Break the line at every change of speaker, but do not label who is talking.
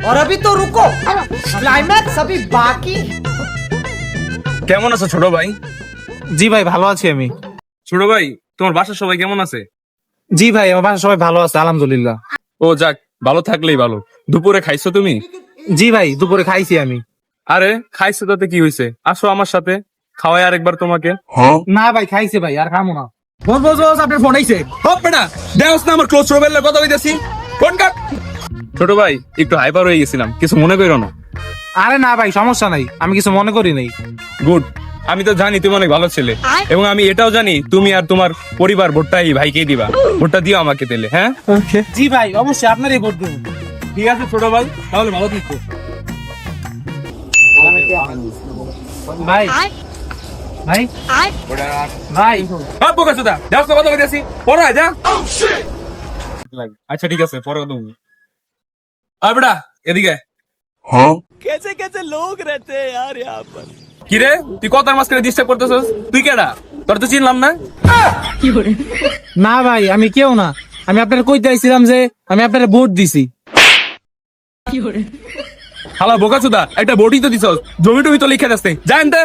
और अभी तो रुको, क्लाइमैक्स अभी बाकी।
কেমন আছো ছোট ভাই?
জি ভাই, ভালো আছি আমি।
ছোট ভাই, তোমার বাসার সবাই কেমন আছে?
জি ভাই, আমার বাসায় সবাই ভালো আছে আলহামদুলিল্লাহ।
ও যাক, ভালো থাকলেই ভালো। দুপুরে খাইছো তুমি?
জি ভাই, দুপুরে খাইছি আমি।
আরে খাইছো তাতে কি হয়েছে, আসো আমার সাথে, খাওয়াই আরেকবার তোমাকে।
না ভাই, খাইছি ভাই, আর খামো না।
বস বস বস, আপনার ফোন আইছে। হপ বেটা, দেওস না আমার ক্লোজ রুমের কথা হইতাছি। Phone cut. ছোট ভাই, একটু হাইপার হয়ে গেছিলাম, কিছু মনে করো না।
আরে না ভাই, সমস্যা নাই, আমি কিছু মনে করি নাই।
গুড, আমি তো জানি তুমি অনেক ভালো ছেলে, এবং আমি এটাও জানি তুমি আর তোমার পরিবার ভোটটা এই ভাইকেই দিবা। ভোটটা দিও আমাকে দিলে, হ্যাঁ?
জি ভাই, অবশ্যই আপনারই ভোট দেবো।
ঠিক আছে ছোট ভাই, তাহলে ভালো থাকো।
ভাই ভাই ভাই,
হপ বোকা চোদা, দেওস না কথা হইতাছি, পড়া যা। আচ্ছা ঠিক আছে, পরে কথা বলবো। আর বেটা এদিকে।
कैसे कैसे लोग रहते हैं यार यहाँ पर।
কি রে, তুই কথার মাঝখানে ডিস্টার্ব করতেছস? তুই কেডা? তোর তো চিনলাম না।
না ভাই, আমি কেউ না। আমি আপনার কইতে আইছিলাম যে আমি আপনার ভোট দিছি।
হালা বোকা চোদা, একটা বডি তো দিছস, জমি টমি তো লিখে যাচ্ছে, জানতে।